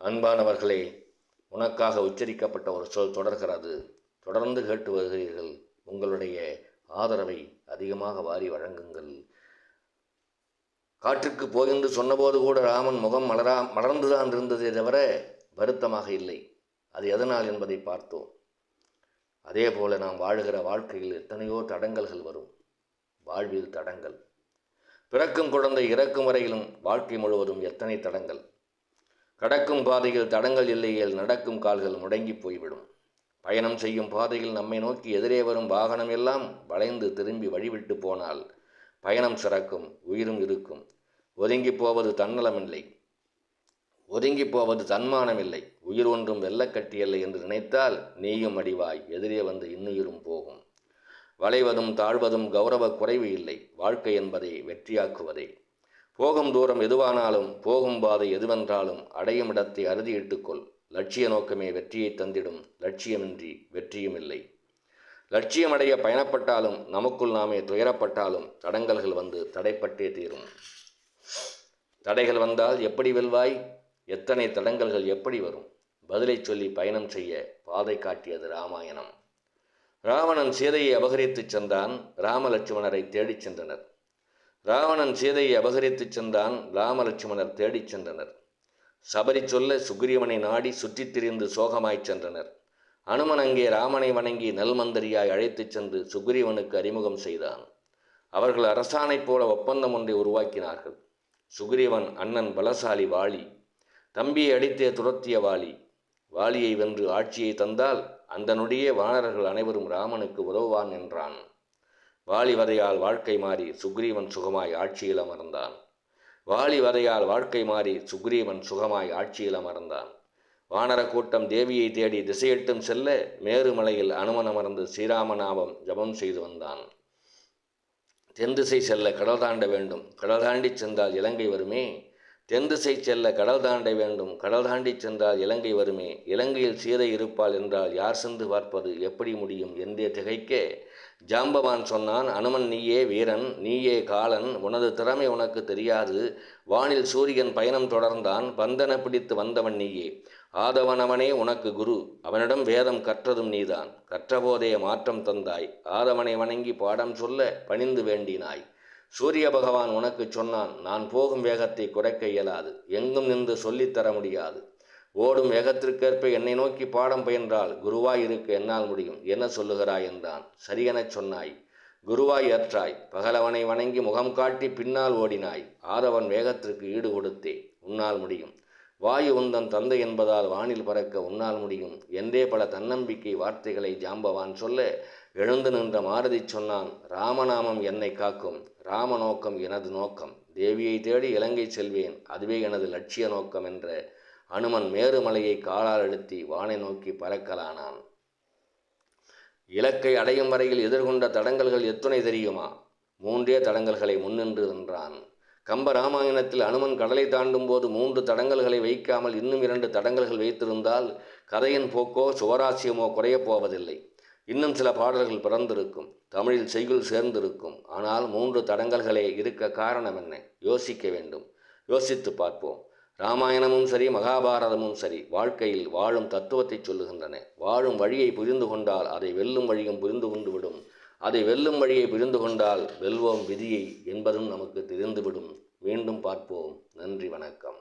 அன்பானவர்களே, உனக்காக உச்சரிக்கப்பட்ட ஒரு சொல் தொடர்கிறது. தொடர்ந்து கேட்டு வருகிறீர்கள். உங்களுடைய ஆதரவை அதிகமாக வாரி வழங்குங்கள். காற்றுக்கு போகென்று சொன்னபோது கூட ராமன் முகம் மலர்ந்துதான் இருந்ததே தவிர வருத்தமாக இல்லை. அது எதனால் என்பதை பார்த்தோம். அதே போல நாம் வாழுகிற வாழ்க்கையில் எத்தனையோ தடங்கல்கள் வரும். வாழ்வில் தடங்கள். பிறக்கும் குழந்தை இறக்கும் வரையிலும் வாழ்க்கை முழுவதும் எத்தனை தடங்கள். கடக்கும் பாதையில் தடங்கள் இல்லையேல் நடக்கும் கால்கள் முடங்கி போய்விடும். பயணம் செய்யும் பாதையில் நம்மை நோக்கி எதிரே வரும் வாகனம் எல்லாம் வளைந்து திரும்பி வழிவிட்டு போனால் பயணம் சிறக்கும், உயிரும் இருக்கும். ஒதுங்கி போவது தன்னலமில்லை, ஒதுங்கி போவது தன்மானமில்லை. உயிர் ஒன்றும் வெள்ளக்கட்டியல்லை என்று நினைத்தால் நீயும் அடிவாய், எதிரே வந்து இன்னுயிரும் போகும். வளைவதும் தாழ்வதும் கௌரவ குறைவு இல்லை. வாழ்க்கை என்பதை வெற்றியாக்குவதே. போகும் தூரம் எதுவானாலும், போகும் பாதை எதுவென்றாலும் அடையும் இடத்தை அறுதியிட்டுக்கொள். லட்சிய நோக்கமே வெற்றியை தந்திடும். லட்சியமின்றி வெற்றியும் இல்லை. லட்சியமடைய பயணப்பட்டாலும் நமக்குள் நாமே துயரப்பட்டாலும் தடங்கல்கள் வந்து தடைப்பட்டே தீரும். தடைகள் வந்தால் எப்படி வெல்வாய்? எத்தனை தடங்கல்கள் எப்படி வரும்? பதிலை சொல்லி பயணம் செய்ய பாதை காட்டியது ராமாயணம். ராவணன் சீதையை அபகரித்துச் சென்றான். ராமலட்சுமணரை தேடிச் சென்றனர். ராவணன் சீதையை அபகரித்துச் சென்றான். ராமலட்சுமணர் தேடிச் சென்றனர். சபரி சொல்ல சுக்ரீவனை நாடி சுற்றித் திரிந்து சோகமாய்ச் சென்றனர். அனுமன் அங்கே ராமனை வணங்கி நல்மந்திரியாய் அழைத்துச் சென்று சுக்ரீவனுக்கு அறிமுகம் செய்தான். அவர்கள் அரசாணைப் போல ஒப்பந்தம் ஒன்றை உருவாக்கினார்கள். சுக்ரீவன் அண்ணன் பலசாலி வாலி. தம்பியை அடித்தே துரத்திய வாலி. வாலியை வென்று ஆட்சியை தந்தால் அந்த நொடியே வானரர்கள் அனைவரும் ராமனுக்கு உதவுவான் என்றான். வாலி வதையால் வாழ்க்கை மாறி சுக்ரீவன் சுகமாய் ஆட்சியில் அமர்ந்தான். வாலி வதையால் வாழ்க்கை மாறி சுக்ரீவன் சுகமாய் ஆட்சியில் அமர்ந்தான். வானர கூட்டம் தேவியை தேடி திசையெட்டும் செல்ல மேருமலையில் அனுமன் அமர்ந்து ஸ்ரீராமநாமம் ஜபம் செய்து வந்தான். தென் திசை செல்ல கடல் தாண்ட வேண்டும், கடல் தாண்டி சென்றால் இலங்கை வருமே. தென் திசை செல்ல கடல் தாண்ட வேண்டும், கடல் தாண்டி சென்றால் இலங்கை வருமே. இலங்கையில் சீதை இருப்பாள் என்றால் யார் சென்று பார்ப்பது, எப்படி முடியும் என்றே திகைக்க ஜாம்பவான் சொன்னான், அனுமன் நீயே வீரன், நீயே காலன், உனது திறமை உனக்கு தெரியாது. வானில் சூரியன் பயணம் தொடர்ந்தான், பந்தன பிடித்து வந்தவன் நீயே. ஆதவன் அவனே உனக்கு குரு, அவனிடம் வேதம் கற்றதும் நீதான். கற்றபோதே மாற்றம் தந்தாய், ஆதவனை வணங்கி பாடம் சொல்ல பணிந்து வேண்டினாய். சூரிய பகவான் உனக்கு சொன்னான், நான் போகும் வேகத்தை குறைக்க இயலாது, எங்கும் நின்று சொல்லித்தர முடியாது. ஓடும் வேகத்திற்கேற்ப என்னை நோக்கி பாடம் பயின்றால் குருவாய் இருக்க என்னால் முடியும், என்ன சொல்லுகிறாய் என்றான். சரியெனச் சொன்னாய், குருவாய் ஏற்றாய். பகலவனை வணங்கி முகம் காட்டி பின்னால் ஓடினாய். ஆதவன் வேகத்திற்கு ஈடு கொடுத்தே, உன்னால் முடியும். வாயு உந்தன் தந்தை என்பதால் வானில் பறக்க உன்னால் முடியும் என்றே பல தன்னம்பிக்கை வார்த்தைகளை ஜாம்பவான் சொல்ல எழுந்து நின்ற மாருதி சொன்னான், ராமநாமம் என்னை காக்கும், ராம நோக்கம் எனது நோக்கம். தேவியை தேடி இலங்கை செல்வேன், அதுவே எனது லட்சிய நோக்கம் என்ற அனுமன் மேருமலையை காலால் அழுத்தி வானை நோக்கி பறக்கலானான். இலக்கை அடையும் வரையில் எதிர்கொண்ட தடங்கல்கள் எத்துணை தெரியுமா? 3 தடங்கல்களை முன்னின்று வென்றான். கம்ப ராமாயணத்தில் அனுமன் கடலை தாண்டும் போது 3 தடங்கல்களை வைக்காமல் இன்னும் 2 தடங்கல்கள் வைத்திருந்தால் கதையின் போக்கோ சுவராசியமோ குறையப் போவதில்லை. இன்னும் சில பாடல்கள் பிறந்திருக்கும், தமிழில் செய்யுள் சேர்ந்திருக்கும். ஆனால் 3 தடங்கல்களே இருக்க காரணம் என்ன? யோசிக்க வேண்டும். யோசித்து பார்ப்போம். ராமாயணமும் சரி, மகாபாரதமும் சரி, வாழ்க்கையில் வாழும் தத்துவத்தை சொல்லுகின்றன. வாழும் வழியை புரிந்து கொண்டால் அதை வெல்லும் வழியும் புரிந்து கொண்டு விடும். அதை வெல்லும் வழியை புரிந்து கொண்டால் வெல்வோம் விதியை என்பதும் நமக்கு தெரிந்துவிடும். மீண்டும் பார்ப்போம். நன்றி, வணக்கம்.